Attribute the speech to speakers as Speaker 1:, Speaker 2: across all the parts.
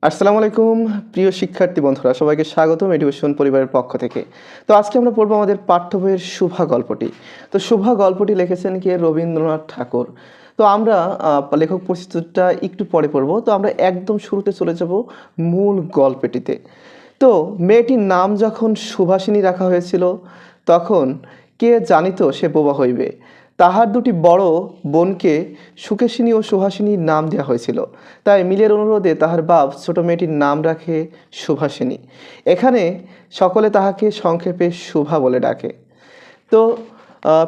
Speaker 1: আসসালামু আলাইকুম প্রিয় শিক্ষার্থী বন্ধুরা, সবাইকে স্বাগতম এডুকেশন পরিবারের পক্ষ থেকে। তো আজকে আমরা পড়বো আমাদের পাঠ্য বইয়ের শুভা গল্পটি। তো শুভা গল্পটি লিখেছেন কে? রবীন্দ্রনাথ ঠাকুর। তো আমরা লেখক পরিচিতিটা একটু পরে পড়বো। তো আমরা একদম শুরুতে চলে যাব মূল গল্পটিতে। তো মেয়েটির নাম যখন সুভাষিনী রাখা হয়েছিল, তখন কে জানিত সে বোবা হইবে। তাহার দুটি বড় বোনকে সুকেশিনী ও সুহাসিনীর নাম দেওয়া হয়েছিল। তাই মিলের অনুরোধে তাহার বাপ ছোট মেয়েটির নাম রাখে সুভাষিনী। এখানে সকলে তাহাকে সংক্ষেপে শুভা বলে ডাকে। তো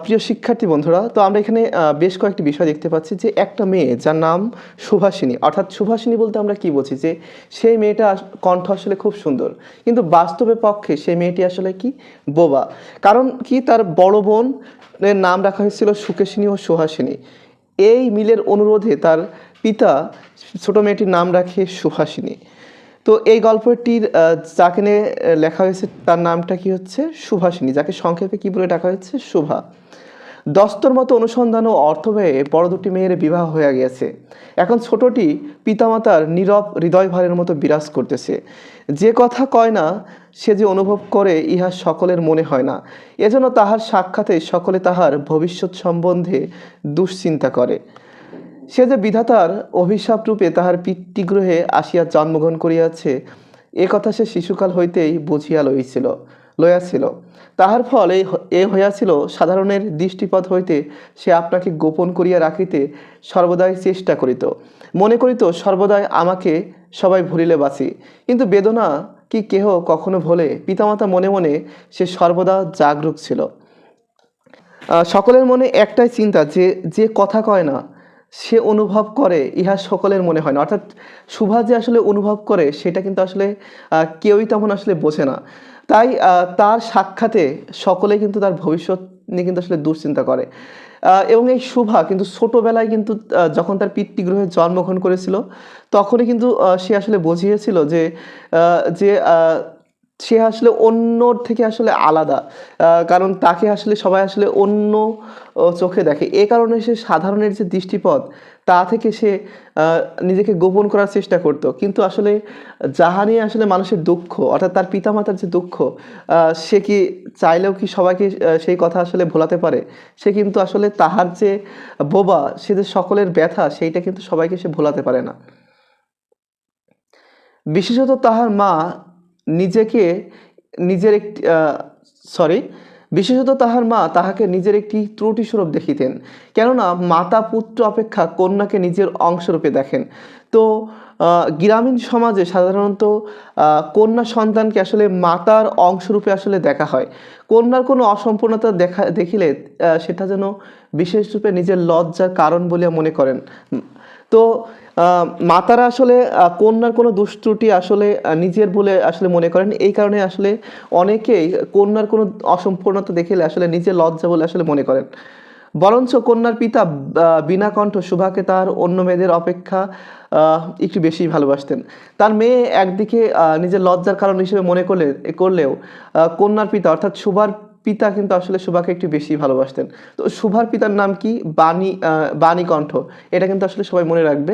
Speaker 1: প্রিয় শিক্ষার্থী বন্ধুরা, তো আমরা এখানে বেশ কয়েকটি বিষয় দেখতে পাচ্ছি যে একটা মেয়ে যার নাম সুভাষিনী, অর্থাৎ সুভাষিনী বলতে আমরা কি বুঝি? যে সেই মেয়েটা কণ্ঠ আসলে খুব সুন্দর, কিন্তু বাস্তবে পক্ষে সেই মেয়েটি আসলে কি? বোবা। কারণ কি? তার বড় বোন এর নাম রাখা হয়েছিল সুকেশিনী ও সুহাসিনী। এই মিলের অনুরোধে তার পিতা ছোট মেয়েটির নাম রাখে সুহাসিনী। তো এই গল্পটির যাকে নিয়ে লেখা হয়েছে তার নামটা কি হচ্ছে? সুভাষিনী, যাকে সংক্ষেপে কি বলে ডাকা হয়েছে? শুভা। দস্তর মতো অনুসন্ধান ও অর্থ ব্যয়ে বড় দুটি মেয়ের বিবাহ হয়ে গিয়েছে। এখন ছোটটি পিতামাতার নীরব হৃদয়ভারের মতো বিরাজ করতেছে। যে কথা কয় না, সে যে অনুভব করে, ইহা সকলের মনে হয় না। এজন্য তাহার সাক্ষাতে সকলে তাহার ভবিষ্যৎ সম্বন্ধে দুশ্চিন্তা করে। সে যে বিধাতার অভিশাপ রূপে তাহার পিতৃগৃহে আসিয়া জন্মগ্রহণ করিয়াছে, এ কথা সে শিশুকাল হইতেই বুঝিয়া লইয়াছিল। তাহার ফল এ হইয়াছিল, সাধারণের দৃষ্টিপথ হইতে সে আপনাকে গোপন করিয়া রাখিতে সর্বদাই চেষ্টা করিত। মনে করিত সর্বদাই আমাকে সবাই ভুলিলে বাঁচি। কিন্তু বেদনা কি কেহ কখনো ভোলে? পিতামাতা মনে মনে সে সর্বদা জাগরূক ছিল। সকলের মনে একটাই চিন্তা, যে যে কথা কয় না সে অনুভব করে, ইহা সকলের মনে হয় না। অর্থাৎ শুভা যে আসলে অনুভব করে, সেটা কিন্তু আসলে কেউই তেমন আসলে বোঝে না। তাই তার সাক্ষাতে সকলে কিন্তু তার ভবিষ্যৎ নিয়ে কিন্তু আসলে দুশ্চিন্তা করে। এবং এই শুভা কিন্তু ছোটোবেলায় কিন্তু যখন তার পিতৃগৃহে জন্মগ্রহণ করেছিল, তখনই কিন্তু সে আসলে বুঝিয়েছিল যে যে সে আসলে অন্যর থেকে আসলে আলাদা। কারণ তাকে আসলে সবাই আসলে অন্য চোখে দেখে। এ কারণে সে সাধারণের যে দৃষ্টিপথ, তা থেকে সে নিজেকে গোপন করার চেষ্টা করত। কিন্তু আসলে যাহা নিয়ে আসলে মানুষের দুঃখ, অর্থাৎ তার পিতামাতার যে দুঃখ, সে কি চাইলেও কি সবাইকে সেই কথা আসলে ভোলাতে পারে? সে কিন্তু আসলে তাহার যে বোবা, সে যে সকলের ব্যথা, সেইটা কিন্তু সবাইকে সে ভোলাতে পারে না। বিশেষত তাহার মা নিজেকে নিজের একটি সরি বিশেষত তাহার মা তাহাকে নিজের একটি ত্রুটিস্বরূপ দেখিতেন। কেননা মাতা পুত্র অপেক্ষা কন্যাকে নিজের অংশরূপে দেখেন। তো গ্রামীণ সমাজে সাধারণত কন্যা সন্তানকে আসলে মাতার অংশরূপে আসলে দেখা হয়। কন্যার কোনো অসম্পূর্ণতা দেখিলে সেটা যেন বিশেষ রূপে নিজের লজ্জার কারণ বলিয়া মনে করেন। তো মাতারা আসলে কন্যার কোনো দুষ্ত্রুটি আসলে নিজের বলে আসলে মনে করেন। এই কারণে আসলে অনেকেই কন্যার কোনো অসম্পূর্ণতা দেখিলে আসলে নিজের লজ্জা বলে আসলে মনে করেন। বরঞ্চ কন্যার পিতা বীণাকণ্ঠ শুভাকে তার অন্য মেয়েদের অপেক্ষা একটু বেশি ভালোবাসতেন। তার মেয়ে একদিকে নিজের লজ্জার কারণ হিসেবে মনে করলেও কন্যার পিতা অর্থাৎ শুভার পিতা কিন্তু আসলে শুভাকে একটু বেশি ভালোবাসতেন। তো শুভার পিতার নাম কি? বাণীকণ্ঠ। এটা কিন্তু আসলে সবাই মনে রাখবে।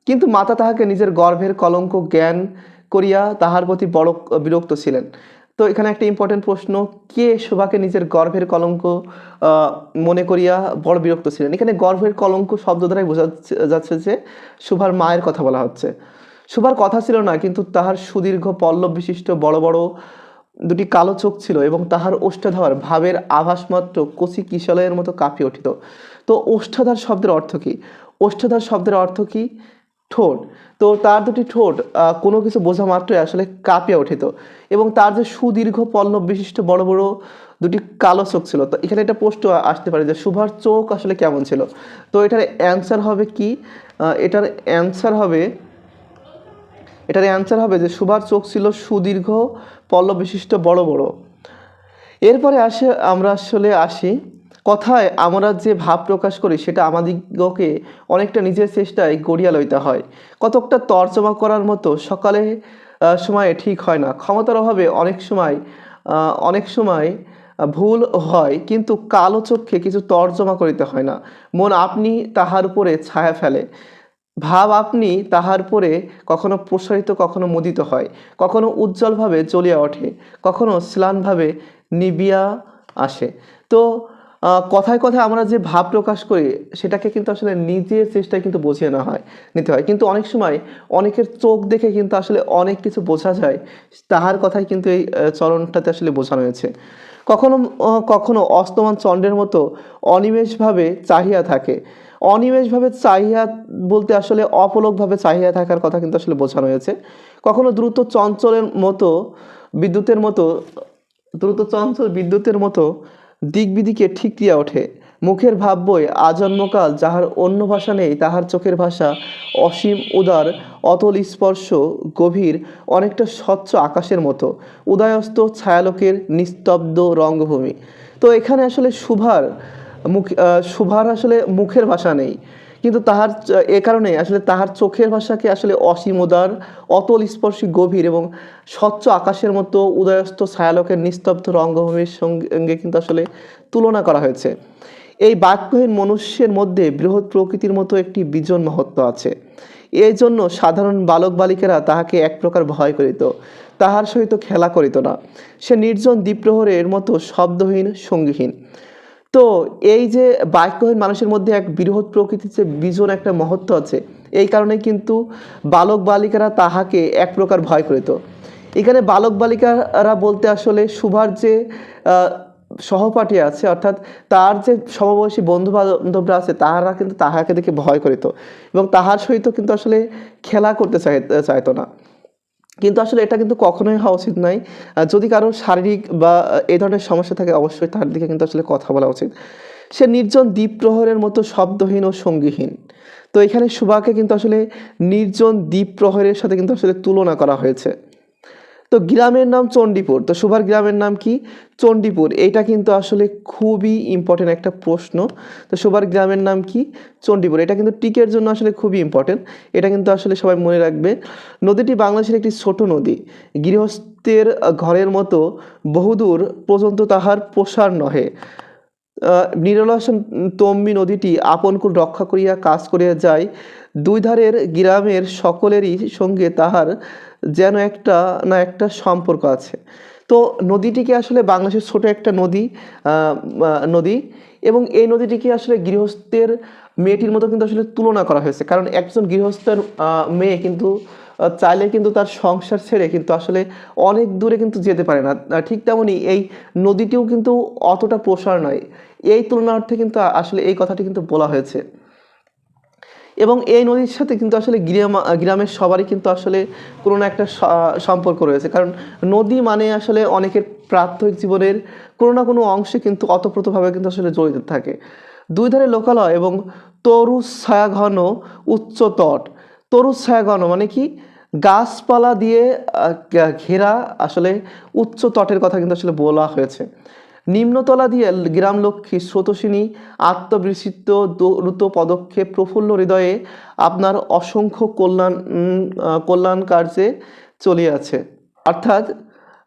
Speaker 1: কিন্তু মাতা তাহাকে নিজের গর্ভের কলঙ্ক জ্ঞান করিয়া তাহার প্রতি বড় বিরক্ত ছিলেন। তো এখানে একটা ইম্পর্টেন্ট প্রশ্ন, কে শুভাকে নিজের গর্ভের কলঙ্ক মনে করিয়া বড় বিরক্ত ছিলেন? এখানে গর্ভের কলঙ্ক শব্দ দ্বারাই বোঝা যাচ্ছে যে শুভার মায়ের কথা বলা হচ্ছে। শুভার কথা ছিল না, কিন্তু তাহার সুদীর্ঘ পল্লব বিশিষ্ট বড় বড় দুটি কালো চোখ ছিল, এবং তাহার ওষ্ঠাধর ভাবের আভাস মাত্র কচি কিশলয়ের মতো কাঁপিয়ে উঠিত। তো ওষ্ঠাধর শব্দের অর্থ কি? ওষ্ঠাধর শব্দের অর্থ কি? ঠোঁট। তো তার দুটি ঠোঁট কোনো কিছু বোঝা মাত্রই আসলে কাঁপিয়ে উঠিত, এবং তার যে সুদীর্ঘ পল্লব বিশিষ্ট বড় বড় দুটি কালো চোখ ছিল। তো এখানে একটা প্রশ্ন আসতে পারে যে শুভার চোখ আসলে কেমন ছিল? তো এটার অ্যান্সার হবে কি? এটার অ্যান্সার হবে যে শুভার চোখ ছিল সুদীর্ঘ পল্লব বিশিষ্ট বড় বড়। এরপরে আমরা আসি কথায় আমরা যে ভাব প্রকাশ করি, সেটা আমাদিগকে অনেকটা নিজের চেষ্টায় গড়িয়া লইতে হয়। কতকটা তর্জমা করার মতো সকালে সময়ে ঠিক হয় না। ক্ষমতার অভাবে অনেক সময় ভুল হয়, কিন্তু কালো চক্ষে কিছু তর্জমা করিতে হয় না। মন আপনি তাহার উপরে ছায়া ফেলে। ভাব আপনি তাহার পরে কখনো প্রসারিত কখনো মুদিত হয়, কখনো উজ্জ্বলভাবে জ্বলিয়া ওঠে, কখনো ম্লানভাবে নিবিয়া আসে। তো কথায় কথায় আমরা যে ভাব প্রকাশ করি সেটাকে কিন্তু আসলে নিজের চেষ্টায় কিন্তু বুঝিয়ে না হয় নিতে হয়, কিন্তু অনেক সময় অনেকের চোখ দেখে কিন্তু আসলে অনেক কিছু বোঝা যায়, তাহার কথাই কিন্তু এই চরণটাতে আসলে বোঝানো হয়েছে। কখনো কখনো অস্তমান চন্দ্রের মতো অনিমেষভাবে চাহিয়া থাকে। অনিমেষভাবে চাহিয়া বলতে আসলে অপলকভাবে চাহিয়া থাকার কথা কিন্তু আসলে বোঝানো হয়েছে। কখনো দ্রুত চঞ্চলের মতো বিদ্যুতের মতো দ্রুত চঞ্চল বিদ্যুতের মতো দিকবিদিকে ঠিকরিয়া ওঠে। মুখের ভাব বই আজন্মকাল যাহার অন্য ভাষা নেই, তাহার চোখের ভাষা অসীম উদার অতল স্পর্শ গভীর, অনেকটা স্বচ্ছ আকাশের মতো উদয়স্ত ছায়ালোকের নিস্তব্ধ রঙ্গভূমি। তো এখানে আসলে সুভার আসলে মুখের ভাষা নেই, কিন্তু তাহার এ কারণে আসলে তাহার চোখের ভাষাকে আসলে অসীম উদার অতল স্পর্শী গভীর এবং স্বচ্ছ আকাশের মতো উদয়স্ত ছায়ালোকের নিস্তব্ধ রঙ্গভূমির সঙ্গে কিন্তু আসলে তুলনা করা হয়েছে। এই বাক্যহীন মনুষ্যের মধ্যে বৃহৎ প্রকৃতির মতো একটি বিজন মহত্ব আছে। এই জন্য সাধারণ বালক বালিকারা তাহাকে এক প্রকার ভয় করিত, তাহার সহিত খেলা করিত না। সে নির্জন দ্বীপ্রহরের মতো শব্দহীন সঙ্গীহীন। তো এই যে বাক্যহীন মানুষের মধ্যে এক বৃহৎ প্রকৃতির যে বিজন একটা মহত্ব আছে, এই কারণে কিন্তু বালক বালিকারা তাহাকে এক প্রকার ভয় করিত। এখানে বালক বালিকারা বলতে আসলে সুভার যে সহপাঠী আছে, অর্থাৎ তার যে সমবয়সী বন্ধু বান্ধবরা আছে, তাহারা কিন্তু তাহাকে দেখে ভয় করিত এবং তাহার সহিত কিন্তু আসলে খেলা করতে চাইতো না। কিন্তু আসলে এটা কিন্তু কখনোই হওয়া উচিত নয়। যদি কারো শারীরিক বা এই ধরনের সমস্যা থাকে, অবশ্যই তার দিকে কিন্তু আসলে কথা বলা উচিত। সে নির্জন দ্বীপ প্রহরের মতো শব্দহীন ও সঙ্গীহীন। তো এখানে সুভাকে কিন্তু আসলে নির্জন দ্বীপ প্রহরের সাথে কিন্তু আসলে তুলনা করা হয়েছে। তো গ্রামের নাম চণ্ডীপুর, তো সুভার গ্রামের নাম কি? চণ্ডীপুর। এইটা কিন্তু আসলে খুবই ইম্পর্টেন্ট একটা প্রশ্ন। তো সুভার গ্রামের নাম কি? চণ্ডীপুর। এটা কিন্তু টিকের জন্য আসলে খুবই ইম্পর্টেন্ট, এটা কিন্তু আসলে সবাই মনে রাখবে। নদীটি বাংলাদেশের একটি ছোট নদী, গৃহস্থের ঘরের মতো বহুদূর পর্যন্ত তাহার প্রসার নহে। নিরলসন তম্বী নদীটি আপনকুল রক্ষা করিয়া কাজ করিয়া যায়। দুই ধারের গ্রামের সকলেরই সঙ্গে তাহার যেন একটা না একটা সম্পর্ক আছে। তো নদীটিকে আসলে বাংলাদেশের ছোট একটা নদী, এবং এই নদীটিকে আসলে গৃহস্থের মেয়েটির মতো কিন্তু আসলে তুলনা করা হয়েছে, কারণ একজন গৃহস্থের মেয়ে কিন্তু চাইলে কিন্তু তার সংসার ছেড়ে কিন্তু আসলে অনেক দূরে কিন্তু যেতে পারে না। ঠিক তেমনই এই নদীটিও কিন্তু অতটা প্রসার নয়, এই তুলনার্থে কিন্তু আসলে এই কথাটি কিন্তু বলা হয়েছে। এবং এই নদীর সাথে কিন্তু আসলে গ্রামের সবারই কিন্তু আসলে কোনো না একটা সম্পর্ক রয়েছে, কারণ নদী মানে আসলে অনেকের প্রাত্যহিক জীবনের কোনো না কোনো অংশে কিন্তু অতপ্রতভাবে কিন্তু আসলে জড়িত থাকে। দুই ধারে লোকালয় এবং তরু ছায়াঘন উচ্চ তট। তরু ছায়াঘন মানে কি? গাছপালা দিয়ে ঘেরা আসলে উচ্চ তটের কথা কিন্তু আসলে বলা হয়েছে। নিম্নতলা দিয়ে গ্রামলক্ষ্মী স্রোতস্বিনী আত্মবিস্মৃত দ্রুত পদক্ষেপ প্রফুল্ল হৃদয়ে আপনার অসংখ্য কল্যাণ কার্যে চলিয়াছে। অর্থাৎ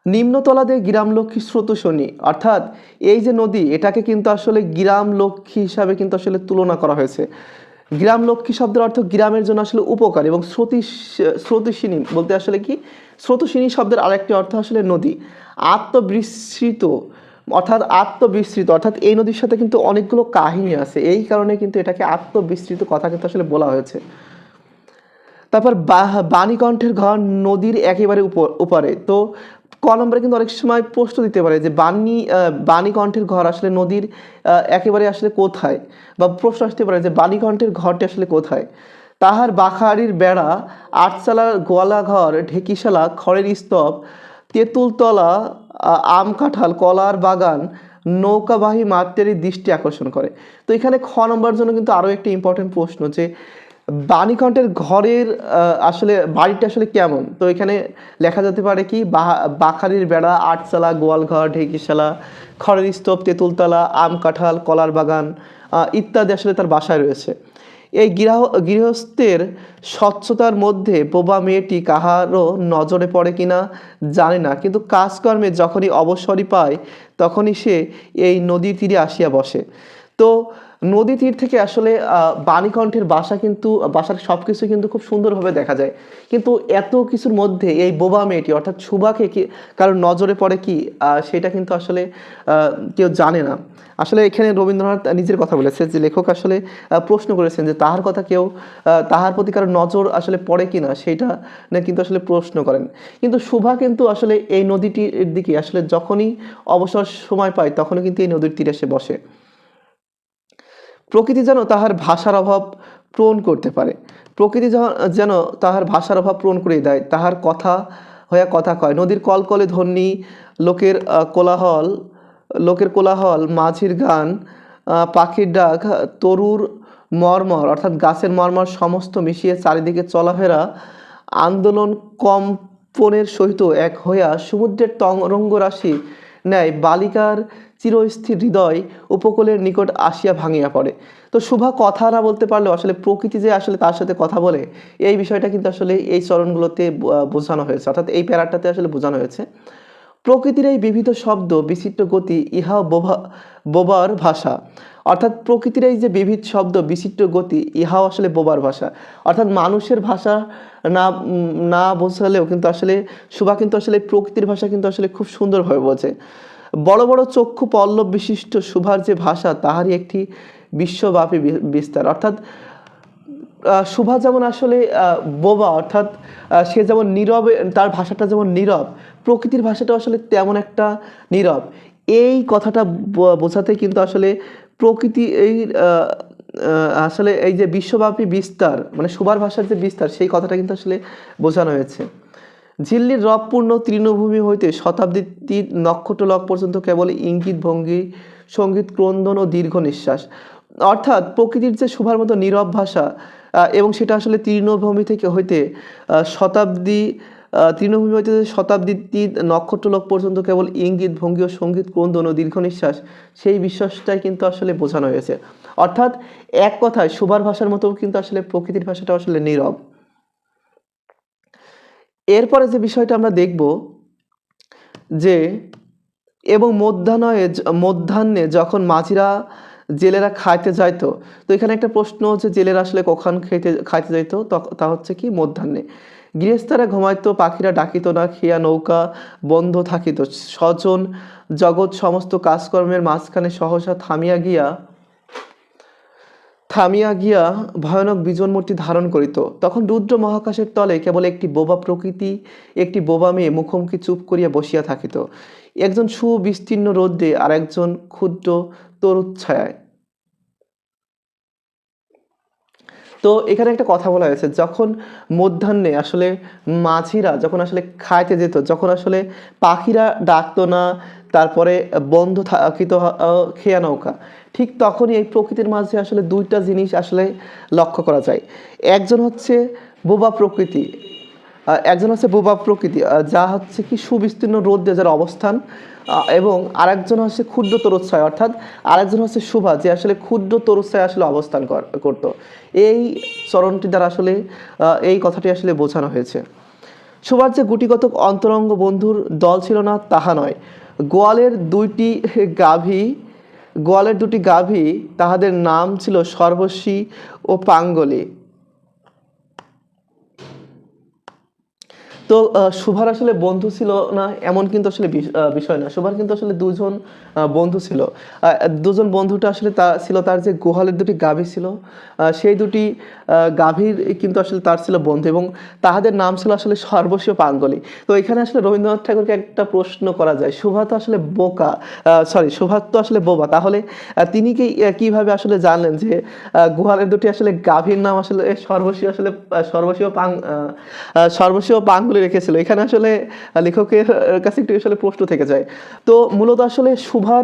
Speaker 1: নিম্নতলা দিয়ে গ্রামলক্ষ্মী স্রোতস্বিনী, অর্থাৎ এই যে নদী, এটাকে কিন্তু আসলে গ্রামলক্ষ্মী হিসাবে কিন্তু আসলে তুলনা করা হয়েছে। গ্রামলক্ষ্মী শব্দের অর্থ গ্রামের জন্য আসলে উপকার, এবং স্রোতস্বিনী বলতে আসলে কি? স্রোতস্বিনী শব্দের আরেকটি অর্থ আসলে নদী। আত্মবিস্মৃত অর্থাৎ এই নদীর সাথে কিন্তু অনেকগুলো কাহিনী আছে, এই কারণে কিন্তু এটাকে আত্মবিস্মৃত কথা কিন্তু আসলে বলা হয়েছে। তারপর বাণীকণ্ঠের ঘর নদীর একেবারে উপরে। তো ক নম্বরে কিন্তু অনেক সময় প্রশ্ন দিতে পারে যে বাণীকণ্ঠের ঘর আসলে নদীর একেবারে আসলে কোথায়, বা প্রশ্ন আসতে পারে যে বাণীকণ্ঠের ঘরটি আসলে কোথায়। তাহার বাখারির বেড়া, আটচালার গোয়ালাঘর, ঢেকিশালা, খড়ের স্তব, তেঁতুলতলা, আম কাঁঠাল, কলার বাগান, নৌকাবাহী মাত্রেরই দৃষ্টি আকর্ষণ করে। তো এখানে খ নম্বরের জন্য কিন্তু আরও একটি ইম্পর্টেন্ট প্রশ্ন, যে বাণীকণ্ঠের ঘরের আসলে বাড়িটা আসলে কেমন। তো এখানে লেখা যেতে পারে কি? বাখারির বেড়া, আটচালা, গোয়ালঘর, ঢেকিশালা, খড়ের স্তূপ, তেঁতুলতলা, আম কাঁঠাল, কলার বাগান ইত্যাদি আসলে তার বাসায় রয়েছে। এই গৃহস্থের স্বচ্ছতার মধ্যে বোবা মেয়েটি কাহারও নজরে পড়ে কিনা জানে না, কিন্তু কাজকর্মে যখনই অবসরই পায় তখনই সে এই নদীর তীরে আসিয়া বসে। তো নদী তীর থেকে আসলে বাণীকণ্ঠের বাসার সব কিছু কিন্তু খুব সুন্দরভাবে দেখা যায়, কিন্তু এত কিছুর মধ্যে এই বোবা মেয়েটি অর্থাৎ সুভাকে কি কারোর নজরে পড়ে কি, সেটা কিন্তু আসলে কেউ জানে না। আসলে এখানে রবীন্দ্রনাথ নিজের কথা বলেছে যে লেখক আসলে প্রশ্ন করেছেন যে তাহার কথা কেউ তাহার প্রতি কারোর নজর আসলে পড়ে কি না, সেইটা না কিন্তু আসলে প্রশ্ন করেন। কিন্তু সুভা কিন্তু আসলে এই নদীটির দিকে আসলে যখনই অবসর সময় পায় তখনই কিন্তু এই নদীর তীরে এসে বসে। প্রকৃতি যেন তাহার ভাষার অভাব পূরণ করতে পারে, প্রকৃতি যেন তাহার ভাষার অভাব পূরণ করে দেয়, তাহার কথা হইয়া কথা কয়। নদীর কলকলে ধ্বনি, লোকের কোলাহল লোকের কোলাহল, মাঝির গান, পাখির ডাক, তরুর মর্মর অর্থাৎ গাছের মর্মর সমস্ত মিশিয়ে চারিদিকে চলাফেরা আন্দোলন কম্পনের সহিত এক হইয়া সমুদ্রের তরঙ্গ রাশি ন্যায় বালিকার চিরস্থির হৃদয় উপকূলের নিকট আসিয়া ভাঙিয়া পড়ে। তো শুভা কথা না বলতে পারলেও আসলে প্রকৃতি যে আসলে তার সাথে কথা বলে, এই বিষয়টা কিন্তু আসলে এই চরণগুলোতে বোঝানো হয়েছে, অর্থাৎ এই প্যারাটাতে আসলে বোঝানো হয়েছে। প্রকৃতির এই বিবিধ শব্দ বিচিত্র গতি ইহা বোবার ভাষা, অর্থাৎ প্রকৃতির এই যে বিবিধ শব্দ বিচিত্র গতি ইহাও আসলে বোবার ভাষা, অর্থাৎ মানুষের ভাষা না না বোঝালেও কিন্তু আসলে সুভা কিন্তু আসলে প্রকৃতির ভাষা কিন্তু আসলে খুব সুন্দরভাবে বোঝে। বড় বড় চক্ষু পল্লব বিশিষ্ট সুভার যে ভাষা তাহারই একটি বিশ্বব্যাপী বিস্তার, অর্থাৎ সুভা যেমন আসলে বোবা, অর্থাৎ সে যেমন নীরবে, তার ভাষাটা যেমন নীরব, প্রকৃতির ভাষাটা আসলে তেমন একটা নীরব। এই কথাটা বোঝাতে কিন্তু আসলে প্রকৃতি এই আসলে এই যে বিশ্বব্যাপী বিস্তার মানে সুভার ভাষার যে বিস্তার সেই কথাটা কিন্তু আসলে বোঝানো হয়েছে। ঝিল্লির রবপূর্ণ তৃণভূমি হইতে শতাব্দীর নক্ষত্রলোক পর্যন্ত কেবল ইঙ্গিত ভঙ্গি, সঙ্গীত ক্রন্দন ও দীর্ঘ নিঃশ্বাস, অর্থাৎ প্রকৃতির যে শোভার মতো নীরব ভাষা এবং সেটা আসলে তৃণভূমি থেকে হইতে শতাব্দী তৃণভূমি হইতে শতাব্দীর নক্ষত্রলোক পর্যন্ত কেবল ইঙ্গিত ভঙ্গি ও সঙ্গীত ক্রন্দন ও দীর্ঘ নিঃশ্বাস, সেই বিশ্বাসটাই কিন্তু আসলে বোঝানো হয়েছে। অর্থাৎ এক কথায় শোভার ভাষার মতো কিন্তু আসলে প্রকৃতির ভাষাটা আসলে নীরব। এরপরে যে বিষয়টা আমরা দেখব যে এবং মধ্যাহ্নে যখন মাঝিরা জেলেরা খাইতে যাইতো, তো এখানে একটা প্রশ্ন হচ্ছে জেলেরা আসলে কখন খাইতে যাইতো, তা হচ্ছে কি মধ্যাহ্নে। গৃহস্থরা ঘুমাইতো, পাখিরা ডাকিত না, খেয়া নৌকা বন্ধ থাকিত, স্বজন জগৎ সমস্ত কাজকর্মের মাঝখানে সহসা থামিয়া গিয়া ভয়ানক বিজন মূর্তি ধারণ করিত। তখন রুদ্র মহাকাশের তলে কেবল একটি বোবা প্রকৃতি, একটি বোবা মেয়ে মুখোমুখি চুপ করিয়া বসিয়া থাকিত, একজন সুবিস্তীর্ণ রৌদ্রে আর একজন ক্ষুদ্র তরুচ্ছায়ায়। তো এখানে একটা কথা বলা হয়েছে, যখন মধ্যাহ্নে আসলে মাঝিরা যখন আসলে খাইতে যেত, যখন আসলে পাখিরা ডাকতো না, তারপরে বন্ধ থাকিত খেয়া নৌকা, ঠিক তখনই এই প্রকৃতির মাঝে আসলে দুইটা জিনিস আসলে লক্ষ্য করা যায়। একজন হচ্ছে বোবা প্রকৃতি, যা হচ্ছে কি সুবিস্তীর্ণ রৌদ্রে যার অবস্থান, এবং আরেকজন হচ্ছে ক্ষুদ্র তরুচ্ছায়, অর্থাৎ আরেকজন হচ্ছে শুভা যে আসলে ক্ষুদ্র তরুচ্ছায় আসলে অবস্থান করত। এই চরণটি দ্বারা আসলে এই কথাটি আসলে বোঝানো হয়েছে। শুভার যে গুটিগত অন্তরঙ্গ বন্ধুর দল ছিল না তাহা নয়, গোয়ালের দুটি গাভী তাহাদের নাম ছিল সর্বশী ও পাঙ্গলি। তো শুভার আসলে বন্ধু ছিল না এমন কিন্তু আসলে বিষয় না, শুভার কিন্তু আসলে দুজন বন্ধু ছিল। দুজন বন্ধুটা আসলে তার যে গোহালের দুটি গাভী ছিল, সেই দুটি গাভীর কিন্তু আসলে তার ছিল বন্ধু, এবং তাহাদের নাম ছিল আসলে সর্বস্বীয় পাঙ্গলি। তো এখানে আসলে রবীন্দ্রনাথ ঠাকুরকে একটা প্রশ্ন করা যায়, শুভা তো আসলে শুভা তো আসলে বোবা, তাহলে তিনি কিভাবে আসলে জানলেন যে গোহালের দুটি আসলে গাভীর নাম আসলে সর্বস্বীয় পাঙ্গলি রেখেছিল? এখানে আসলে লেখকের কাছে একটু আসলে প্রশ্ন থেকে যায়। তো মূলত আসলে শুভার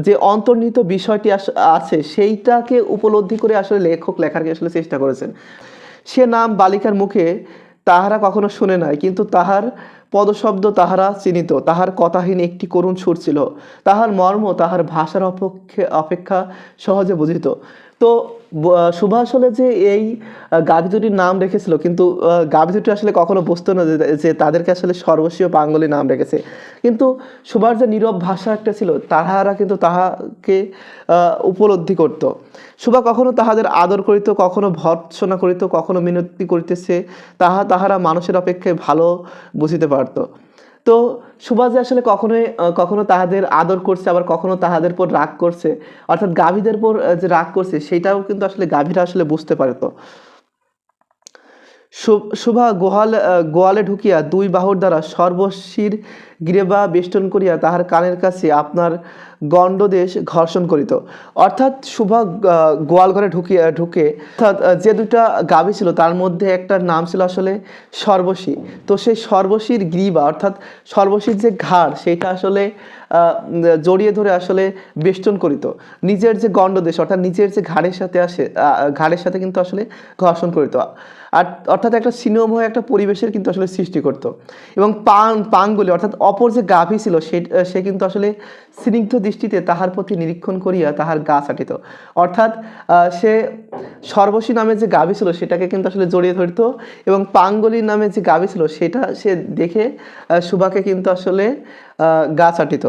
Speaker 1: যে অন্তর্নিহিত বিষয়টি আছে সেইটাকে উপলব্ধি করে আসলে লেখক লেখার আসলে চেষ্টা করেছেন। সে নাম বালিকার মুখে তাহারা কখনো শুনে নাই, কিন্তু তাহার পদশব্দ তাহারা চিনিত, তাহার কথাহীন একটি করুণ সুর ছিল, তাহার মর্ম তাহার ভাষার অপেক্ষা সহজে বুঝিত। তো শুভা আসলে যে এই গাভী দুটির নাম রেখেছিল, কিন্তু গাভী দুটি আসলে কখনো বুঝতো না যে তাদেরকে আসলে সর্বস্বীয় পাঙ্গলি নাম রেখেছে। কিন্তু শুভার যে নীরব ভাষা একটা ছিল, তাহারা কিন্তু তাহাকে উপলব্ধি করত। শুভা কখনো তাহাদের আদর করিত, কখনো ভর্ৎসনা করিত, কখনো মিনতি করিতেছে, তাহারা মানুষের অপেক্ষায় ভালো বুঝিতে পারত। তো শুভা যে আসলে কখনো তাহাদের আদর করছে, আবার কখনো তাহাদের পর রাগ করছে, অর্থাৎ গাভীদের পর যে রাগ করছে সেটাও কিন্তু আসলে গাভীরা আসলে বুঝতে পারতো। শুভা গোয়ালে ঢুকিয়া দুই বাহুর দ্বারা সর্বশির গ্রীবা বেষ্টন করিয়া তাহার কানের কাছে আপনার গণ্ডদেশ ঘর্ষণ করিত। অর্থাৎ শুভা গোয়াল ঘরে ঢুকে অর্থাৎ যে দুটা গাভী ছিল তার মধ্যে একটা নাম ছিল আসলে সর্বশী। তো সেই সর্বশীর গ্রীবা অর্থাৎ সর্বশীর যে ঘাড় সেটা আসলে জড়িয়ে ধরে আসলে বেষ্টন করিত, নিজের যে গণ্ডদেশ অর্থাৎ নিজের যে ঘাড়ের সাথে কিন্তু আসলে ঘর্ষণ করিত। আর অর্থাৎ একটা সিনেময় একটা পরিবেশের কিন্তু আসলে সৃষ্টি করত। এবং পাঙ্গুলি অর্থাৎ অপর যে গাভী ছিল সে কিন্তু আসলে স্নিগ্ধ দৃষ্টিতে তাহার প্রতি নিরীক্ষণ করিয়া তাহার গা চাটিত। অর্থাৎ সে সর্বশী নামে যে গাভী ছিল সেটাকে কিন্তু আসলে জড়িয়ে ধরত, এবং পাঙ্গলি নামে যে গাভী ছিল সেটা সে দেখে শুভাকে কিন্তু আসলে গা চাটিত।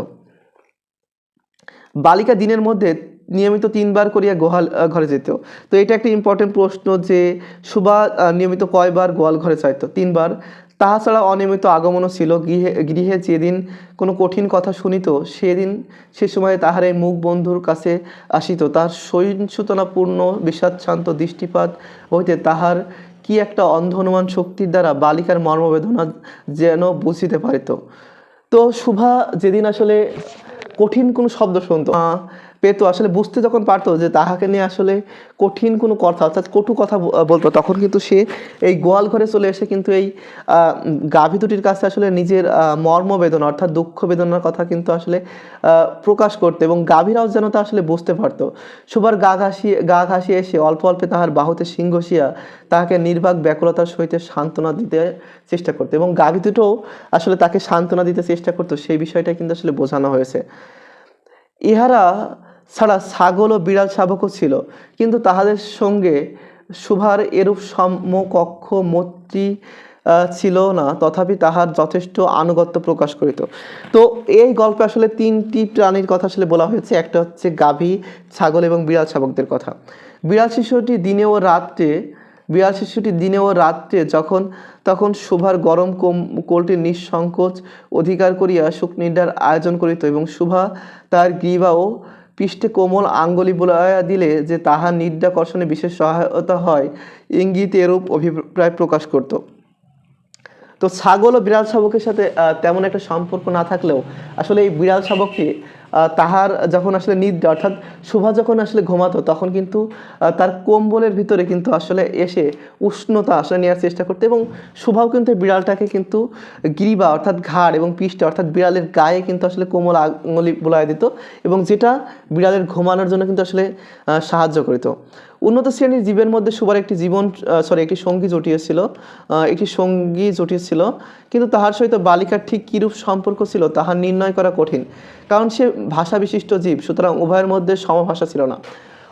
Speaker 1: বালিকা দিনের মধ্যে নিয়মিত 3 বার করিয়া গোয়াল ঘরে যেত। তো এটা একটা ইম্পর্টেন্ট প্রশ্ন যে শুভা নিয়মিত কয়বার গোয়াল ঘরে যাইত? 3 বার। তাহা ছাড়া অনিয়মিত আগমনও ছিল। গৃহে যেদিন কোনো কঠিন কথা শুনিত সে সময়ে তাহার এই মুখ বন্ধুর কাছে আসিত। তাহার সহিষ্ণুতাপূর্ণ বিষাদশান্ত দৃষ্টিপাত হইতে তাহার কি একটা অন্ধ অনুমান শক্তির দ্বারা বালিকার মর্মবেদনা যেন বুঝিতে পারিত। তো শুভা যেদিন আসলে কঠিন কোনো শব্দ শুনতো পেতো, আসলে বুঝতে যখন পারতো যে তাহাকে নিয়ে আসলে কঠিন কোনো কথা অর্থাৎ কটু কথা বলতো, তখন কিন্তু সে এই গোয়াল ঘরে চলে এসে কিন্তু এই গাভী দুটির কাছে আসলে নিজের মর্মবেদনা অর্থাৎ দুঃখ বেদনার কথা কিন্তু আসলে প্রকাশ করতো, এবং গাভীরাও যেন তা আসলে বুঝতে পারতো। সুবার গা ঘাসিয়ে এসে অল্প অল্পে তাহার বাহুতে শিং ঘষিয়া তাহাকে নির্বাক ব্যাকুলতার সহিত সান্ত্বনা দিতে চেষ্টা করতো, এবং গাভী দুটোও আসলে তাকে সান্ত্বনা দিতে চেষ্টা করতো। সেই বিষয়টা কিন্তু আসলে বোঝানো হয়েছে। ইহারা ছাড়া ছাগল ও বিড়াল শাবকও ছিল, কিন্তু তাহাদের সঙ্গে শুভার এরূপ সমকক্ষ মৈত্রী ছিল না, তথাপি তাহার যথেষ্ট আনুগত্য প্রকাশ করিত। তো এই গল্পে আসলে 3টি প্রাণীর কথা আসলে বলা হয়েছে। একটা হচ্ছে গাভী, ছাগল এবং বিড়াল শাবকদের কথা। বিড়াল শিশুটি দিনে ও রাত্রে তখন শুভার গরম কোলটির নিঃসংকোচ অধিকার করিয়া সুখনিদ্রার আয়োজন করিত, এবং শুভা তার গ্রীবা ও পৃষ্ঠে কোমল আঙ্গুলি বুলাইয়া দিলে যে তাহার নিদ্রাকর্ষণে বিশেষ সহায়তা হয়, ইঙ্গিতে এরূপ অভিপ্রায় প্রকাশ করত। তো ছাগল ও বিড়াল শাবকের সাথে তেমন একটা সম্পর্ক না থাকলেও আসলে এই বিড়াল শাবকটি তাহার যখন আসলে নিদ্রা অর্থাৎ শুভা যখন আসলে ঘুমাতো তখন কিন্তু তার কম্বলের ভিতরে কিন্তু আসলে এসে উষ্ণতা আসলে নেওয়ার চেষ্টা করতো, এবং শুভাও কিন্তু বিড়ালটাকে কিন্তু গ্রীবা অর্থাৎ ঘাড় এবং পৃষ্ঠে অর্থাৎ বিড়ালের গায়ে কিন্তু আসলে কোমল আঙুলি বুলায় দিত, এবং যেটা বিড়ালের ঘুমানোর জন্য কিন্তু আসলে সাহায্য করিত। উন্নত শ্রেণীর জীবের মধ্যে শুভার একটি সঙ্গী জটিয়েছিল, কিন্তু তাহার সহিত বালিকার ঠিক কিরূপ সম্পর্ক ছিল তাহা নির্ণয় করা কঠিন, কারণ সে ভাষা বিশিষ্ট জীব, সুতরাং উভয়ের মধ্যে সমভাষা ছিল না।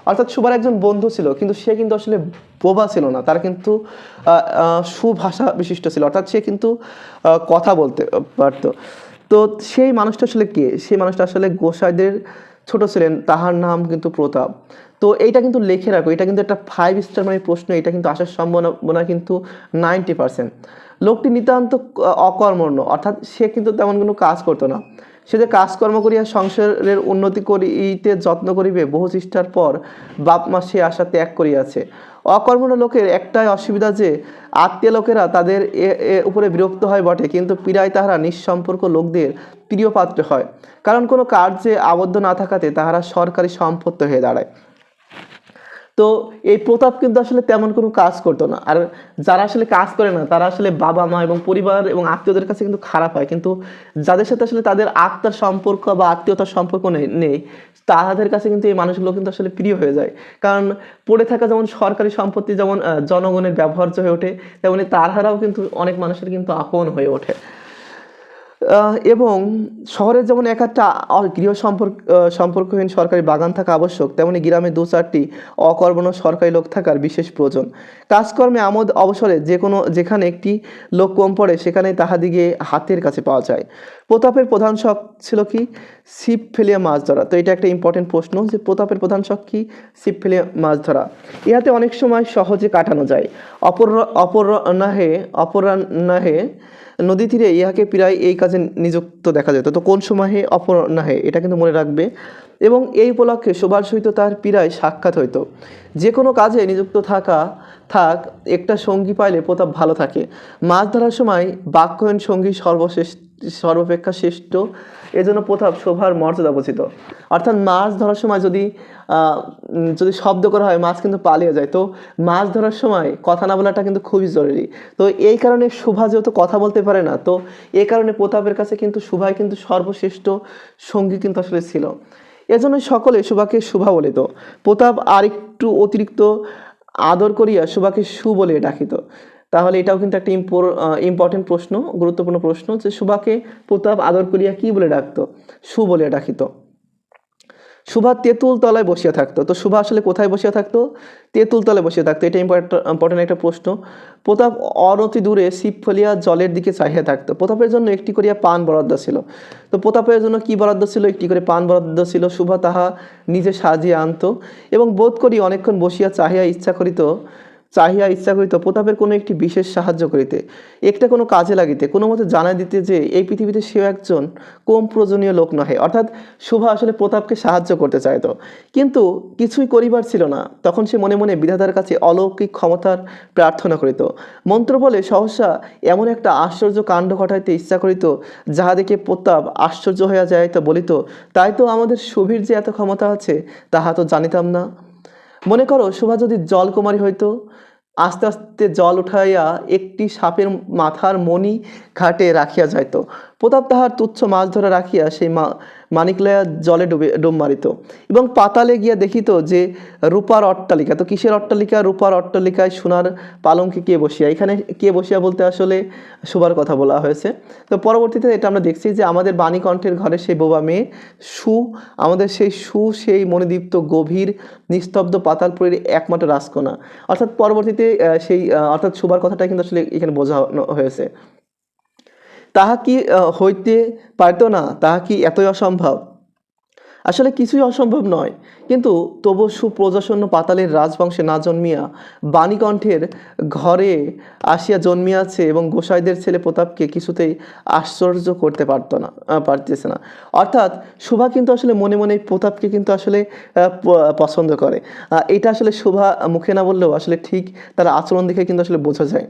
Speaker 1: অর্থাৎ শুভার একজন বন্ধু ছিল, কিন্তু সে কিন্তু আসলে বোবা ছিল না, তার কিন্তু সুভাষা বিশিষ্ট ছিল, অর্থাৎ সে কিন্তু কথা বলতে পারত। তো সেই মানুষটা আসলে কে? সেই মানুষটা আসলে গোসাইদের ছোট ছিলেন, তাহার নাম কিন্তু প্রতাপ। তো এইটা কিন্তু লিখে রাখো, এটা কিন্তু একটা 5 স্টার মানে প্রশ্ন, এটা কিন্তু আসার সম্ভাবনা কিন্তু 90%। লোকটি নিতান্ত অকর্মণ্য, অর্থাৎ সে কিন্তু তেমন কোনো কাজ করতো না। সে যে কাজকর্ম করিয়া সংসারের উন্নতি করিতে যত্ন করিবে, বহু চেষ্টার পর বাপ মা সে আশা ত্যাগ করিয়াছে। অকর্মণ্য লোকের একটাই অসুবিধা যে আত্মীয় লোকেরা তাদের উপরে বিরক্ত হয় বটে, কিন্তু পীড়ায় তাহারা নিঃসম্পর্ক লোকদের প্রিয় পাত্র হয়, কারণ কোনো কার্যে আবদ্ধ না থাকাতে তাহারা সরকারি সম্পত্তি হয়ে দাঁড়ায়। তো এই প্রতাপ কিন্তু আসলে তেমন কোনো কাজ করতো না, আর যারা আসলে কাজ করে না তারা আসলে বাবা মা এবং পরিবার এবং আত্মীয়দের কাছে কিন্তু খারাপ হয়, কিন্তু যাদের সাথে আসলে তাদের আত্মার সম্পর্ক বা আত্মীয়তার সম্পর্ক নেই তাদের কাছে কিন্তু এই মানুষগুলো কিন্তু আসলে প্রিয় হয়ে যায়, কারণ পড়ে থাকা যেমন সরকারি সম্পত্তি যেমন জনগণের ব্যবহার্য হয়ে ওঠে, তেমনি তাহারাও কিন্তু অনেক মানুষের কিন্তু আপন হয়ে ওঠে। এবং শহরের যেমন এক একটা গৃহ সম্পর্কহীন সরকারি বাগান থাকা আবশ্যক, তেমনি গ্রামে 2-4টি অকর্মণ্য সরকারি লোক থাকার বিশেষ প্রয়োজন। কাজকর্মে আমোদ অবসরে যেখানে একটি লোক কম পড়ে, সেখানে তাহাদিগে হাতের কাছে পাওয়া যায়। প্রতাপের প্রধান শখ ছিল কি? ছিপ ফেলিয়া মাছ ধরা। তো এটা একটা ইম্পর্টেন্ট প্রশ্ন যে প্রতাপের প্রধান শখ কি? ছিপ ফেলিয়া মাছ ধরা। ইহাতে অনেক সময় সহজে কাটানো যায়। অপরাহ্নে নদী তীরে ইহাকে প্রায় এই কাজে নিযুক্ত দেখা যেত। তো কোন সময়ে? অপরাহ্নে, এটা কিন্তু মনে রাখবে। এবং এই উপলক্ষে শোভার সহিত তার প্রায় সাক্ষাৎ হইত। যে কোনো কাজে নিযুক্ত থাক একটা সঙ্গী পাইলে প্রতাপ ভালো থাকে। মাছ ধরার সময় বাক্যহীন সঙ্গী সর্বাপেক্ষা শ্রেষ্ঠ, এজন্য প্রতাপ শোভার মর্যাদা বুঝিত। অর্থাৎ মাছ ধরার সময় যদি শব্দ করা হয়, মাছ কিন্তু পালিয়ে যায়। তো মাছ ধরার সময় কথা না বলাটা কিন্তু খুবই জরুরি। তো এই কারণে শোভা যেহেতু কথা বলতে পারে না, তো এই কারণে প্রতাপের কাছে কিন্তু শোভাই কিন্তু সর্বশ্রেষ্ঠ সঙ্গী কিন্তু আসলে ছিল। এজন্য সকলে শোভাকে শোভা বলিত। প্রতাপ আরেকটু অতিরিক্ত আদর করিয়া শোভাকে সু বলে ডাকিত। তাহলে এটাও কিন্তু একটা ইম্পর্টেন্ট প্রশ্ন, গুরুত্বপূর্ণ প্রশ্ন, যে শোভাকে প্রতাপ আদর করিয়া কি বলে ডাকতো? সু বলে ডাকিত। শোভা তেঁতুল তলায় বসিয়া থাকতো। তো শোভা আসলে কোথায় বসিয়া থাকতো? তেঁতুল তলায় বসিয়া থাকতো। এটা ইম্পর্টেন্ট একটা প্রশ্ন। প্রতাপ অনতি দূরে ছিপ ফেলিয়া জলের দিকে চাহিয়া থাকতো। প্রতাপের জন্য একটি করিয়া পান বরাদ্দ ছিল। তো প্রতাপের জন্য কি বরাদ্দ ছিল? একটি করে পান বরাদ্দ ছিল। শোভা তাহা নিজে সাজিয়া আনতো এবং বোধ করি অনেকক্ষণ বসিয়া চাহিয়া ইচ্ছা করিত প্রতাপের কোনো একটি বিশেষ সাহায্য করিতে, একটা কোনো কাজে লাগিতে, কোনো মতে জানাই দিতে যে এই পৃথিবীতে সেও একজন কম প্রয়োজনীয় লোক নহে। অর্থাৎ শোভা আসলে প্রতাপকে সাহায্য করতে চাইতো, কিন্তু কিছুই করিবার ছিল না। তখন সে মনে মনে বিধাতার কাছে অলৌকিক ক্ষমতার প্রার্থনা করিত। মন্ত্র বলে সহসা এমন একটা আশ্চর্য কাণ্ড ঘটাইতে ইচ্ছা করিত, যাহা দেখে প্রতাপ আশ্চর্য হইয়া যাইত, বলিত, তাই তো আমাদের শোভীর যে এত ক্ষমতা আছে, তাহা তো জানিতাম না। মনে করো শোভা যদি জলকুমারী হইতো, আস্তে আস্তে জল উঠাইয়া একটি সাপের মাথার মণি ঘাটে রাখিয়া যাইত। প্রতাপ তাহার তুচ্ছ মাছ ধরা রাখিয়া সেই মানিক লইয়া জলে ডুব মারিত এবং পাতালে গিয়া দেখিত যে রূপার অট্টালিকা। তো কিসের অট্টালিকা? রূপার অট্টালিকায় সোনার পালঙ্কে কে বসিয়া। এখানে কে বসিয়া বলতে আসলে শোভার কথা বলা হয়েছে। তো পরবর্তীতে এটা আমরা দেখছি যে আমাদের বাণীকণ্ঠের ঘরে সেই বোবা মেয়ে সেই মণিদীপ্ত গভীর নিস্তব্ধ পাতালপুরীর একমাত্র রাজকন্যা। অর্থাৎ পরবর্তীতে অর্থাৎ শোভার কথাটা কিন্তু আসলে এখানে বোঝানো হয়েছে। তাহা কি হইতে পারত না? তাহা কি এতই অসম্ভব? আসলে কিছুই অসম্ভব নয়, কিন্তু তবু সুপ্রজাসন্ন পাতালের রাজবংশে না জন্মিয়া বাণীকণ্ঠের ঘরে আসিয়া জন্মিয়াছে এবং গোসাইদের ছেলে প্রতাপকে কিছুতেই আশ্চর্য করতে পারতেছে না। অর্থাৎ শোভা কিন্তু আসলে মনে মনে প্রতাপকে কিন্তু আসলে পছন্দ করে। এটা আসলে শোভা মুখে না বললেও আসলে ঠিক তার আচরণ দেখে কিন্তু আসলে বোঝা যায়।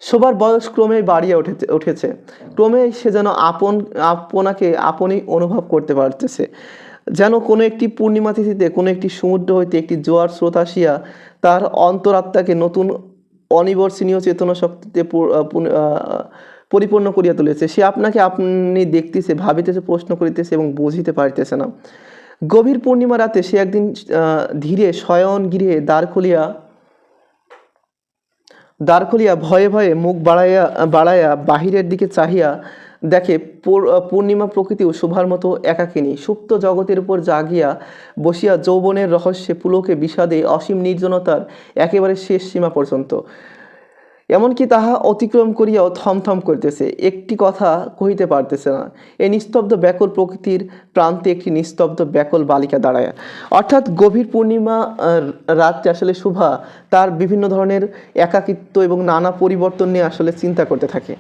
Speaker 1: শোভার বয়স ক্রমেই বাড়িয়া উঠেছে। ক্রমেই সে যেন আপনাকে আপনি অনুভব করতে পারতেছে, যেন কোনো একটি পূর্ণিমা তিথিতে কোনো একটি সমুদ্র হইতে একটি জোয়ার স্রোত আসিয়া তার অন্তরাত্মাকে নতুন অনিবর্ষণীয় চেতনা শক্তিতে পরিপূর্ণ করিয়া তুলেছে। সে আপনাকে আপনি দেখতেছে, ভাবিতেছে, প্রশ্ন করিতেছে এবং বুঝিতে পারিতেছে না। গভীর পূর্ণিমা রাতে সে একদিন ধীরে শয়ন গৃহে দ্বার খুলিয়া ভয়ে ভয়ে মুখ বাড়াইয়া বাহিরের দিকে চাহিয়া দেখে পূর্ণিমা প্রকৃতি ও শোভার মতো একাকিনী সুপ্ত জগতের উপর জাগিয়া বসিয়া যৌবনের রহস্যে পুলকে বিষাদে অসীম নির্জনতার একেবারে শেষ সীমা পর্যন্ত, এমনকি তাহা অতিক্রম করিয়াও থমথম করিতেছে, একটি কথা কহিতে পারতেছে না। এই নিস্তব্ধ ব্যাকুল প্রকৃতির প্রান্তে একটি নিস্তব্ধ ব্যাকুল বালিকা দাঁড়ায়। অর্থাৎ গভীর পূর্ণিমা রাত্রে আসলে শোভা তার বিভিন্ন ধরনের একাকিত্ব এবং নানা পরিবর্তন নিয়ে আসলে চিন্তা করতে থাকে।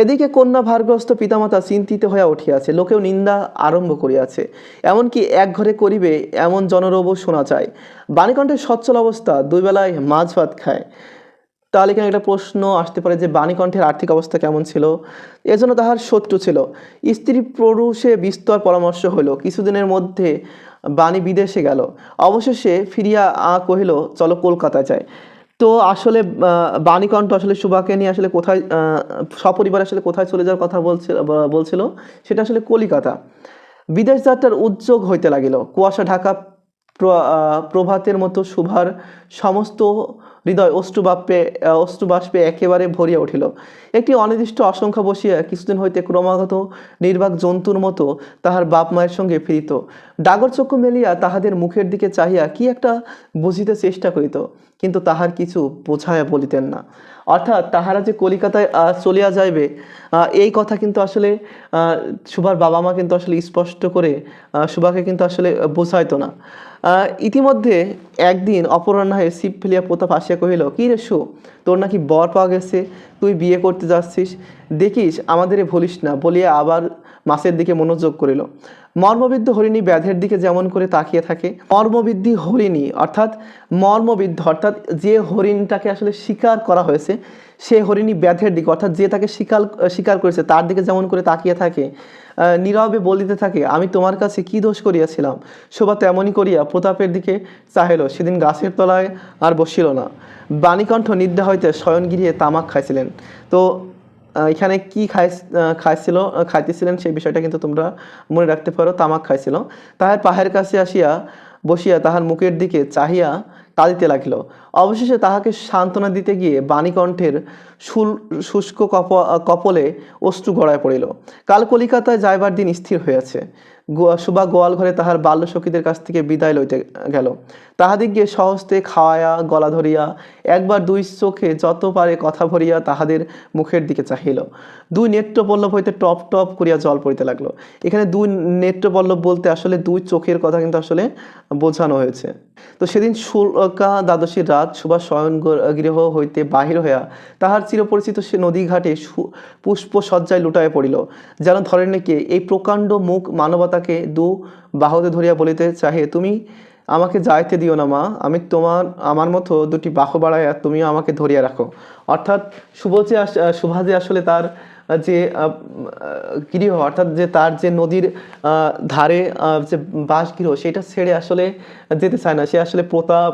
Speaker 1: এদিকে কন্যা ভারগ্রস্ত পিতামাতা চিন্তিত হইয়া উঠিয়াছে, লোকেও নিন্দা আরম্ভ করিয়াছে, এমনকি এক ঘরে করিবে এমন জনরবও শোনা যায়। বাণীকণ্ঠের সচ্ছল অবস্থা, দুই বেলায় মাছ ভাত খায়। তাহলে এখানে একটা প্রশ্ন আসতে পারে যে বাণীকণ্ঠের আর্থিক অবস্থা কেমন ছিল? এজন্য তাহার শত্রু ছিল। স্ত্রী পুরুষে বিস্তর পরামর্শ হইল। কিছুদিনের মধ্যে বাণী বিদেশে গেল। অবশেষে ফিরিয়া কহিল, চলো কলকাতায় যাই। তো আসলে বাণীকণ্ঠ আসলে শোভাকে নিয়ে আসলে কোথায় সপরিবারে আসলে কোথায় চলে যাওয়ার কথা বলছিল, সেটা আসলে কলিকাতা। বিদেশ যাত্রার উদ্যোগ হইতে লাগিল। কুয়াশা ঢাকা প্রভাতের মতো শুভার সমস্ত হৃদয় অশ্রুবাষ্পে একেবারে ভরিয়া উঠিল। একটি অনির্দিষ্ট আশঙ্কা বসিয়া কিছুদিন হইতে ক্রমাগত নির্বাক জন্তুর মতো তাহার বাপ মায়ের সঙ্গে ফিরিত। ডাগর চক্ষু মেলিয়া তাহাদের মুখের দিকে চাহিয়া কি একটা বুঝিতে চেষ্টা করিত, কিন্তু তাহার কিছু বোঝাইয়া বলিতেন না। অর্থাৎ তাহারা যে কলিকাতায় চলিয়া যাইবে, এই কথা কিন্তু আসলে সুভার বাবা মা কিন্তু আসলে স্পষ্ট করে সুভাকে কিন্তু আসলে বোঝাইতো না। ইতিমধ্যে একদিন অপরাহ্নে ছিপ ফেলিয়া প্রতাপ আসিয়া কহিল, কী রে সু, তোর নাকি বর পাওয়া গেছে, তুই বিয়ে করতে যাচ্ছিস, দেখিস আমাদের ভুলিস না, বলিয়া আবার মাছের দিকে মনোযোগ করিল। মর্মবিদ্ধ হরিণী ব্যাধের দিকে যেমন করে তাকিয়ে থাকে, মর্মবিদ্ধি হরিণী অর্থাৎ যে হরিণটাকে আসলে শিকার করা হয়েছে সে হরিণী ব্যাধের দিকে অর্থাৎ যে তাকে শিকার করেছে তার দিকে যেমন করে তাকিয়ে থাকে, নীরবে বলিতে থাকে, আমি তোমার কাছে কি দোষ করিয়াছিলাম। শোভা তেমনই করিয়া প্রতাপের দিকে চাহিল। সেদিন গাছের তলায় আর বসিল না, বাণীকণ্ঠ নিদ্রা হইতে শয়ন গৃহে তামাক খাইছিলেন। তো এখানে কি খাইতেছিলেন সেই বিষয়টা কিন্তু তোমরা মনে রাখতে পারো। তামাক খাইছিল। তাহার পাহের কাছে আসিয়া বসিয়া তাহার মুখের দিকে চাহিয়া কাঁদিতে লাগিল। অবশেষে তাহাকে সান্ত্বনা দিতে গিয়ে বাণীকণ্ঠের শুষ্ক কপলে অশ্রু গড়ায় পড়িল। কাল কলিকাতায় যাইবার দিন স্থির হইয়াছে। সুভা গোয়াল ঘরে তাহার বাল্য সখীদের কাছ থেকে বিদায় লইতে গেল। তাহাদিগকে সহস্তে খাওয়াইয়া গলা ধরিয়া একবার দুই চোখে যত পারে কথা ভরিয়া তাহাদের মুখের দিকে চাহিল। দুই নেত্রপল্লব হইতে টপ টপ করিয়া জল পড়িতে লাগলো। এখানে দুই নেত্রপল্লব বলতে আসলে দুই চোখের কথা কিন্তু আসলে বোঝানো হয়েছে। তো সেদিন শুল্কা দ্বাদশীর রাত সুভা শয়ন গৃহ হইতে বাহির হইয়া তাহার চিরপরিচিত সে নদী ঘাটে পুষ্প সজ্জায় লুটাইয়া পড়িল। যেন ধরেনিকে এই প্রকাণ্ড মুখ মানবতাকে দু বাহুতে ধরিয়া বলিতে চাহে, তুমি আমাকে যাইতে দিও না মা, আমি আমার মতো দুটি বাহু বাড়াইয়া তুমিও আমাকে ধরিয়া রাখো। অর্থাৎ সুভা যে আসলে তার যে গৃহ অর্থাৎ যে তার যে নদীর ধারে যে বাসগৃহ সেটা ছেড়ে আসলে যেতে চায় না। সে আসলে প্রতাপ,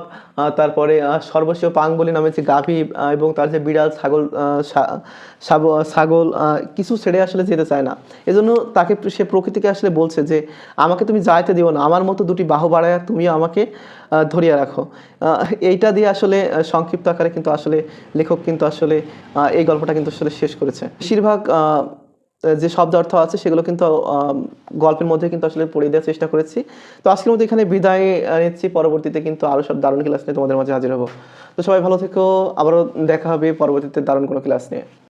Speaker 1: তারপরে সর্বস্ব পাঙ্গলি নামে যে গাভী এবং তার যে বিড়াল ছাগল কিছু ছেড়ে আসলে যেতে চায় না। এজন্য তাকে সে প্রকৃতিকে আসলে বলছে যে আমাকে তুমি যাইতে দিও না, আমার মতো দুটি বাহু বাড়াইয়া তুমিও আমাকে ধরিয়া রাখো। এইটা দিয়ে আসলে সংক্ষিপ্ত আকারে কিন্তু আসলে লেখক কিন্তু আসলে এই গল্পটা কিন্তু আসলে শেষ করেছে। বেশিরভাগ যে শব্দ অর্থ আছে সেগুলো কিন্তু গল্পের মধ্যে কিন্তু আসলে পড়ে দেওয়ার চেষ্টা করেছি। তো আজকের মধ্যে এখানে বিদায় নিচ্ছি। পরবর্তীতে কিন্তু আরও সব দারুণ ক্লাস নিয়ে তোমাদের মাঝে হাজির হবো। তো সবাই ভালো থেকো, আবারও দেখা হবে পরবর্তীতে দারুণ কোনো ক্লাস নিয়ে।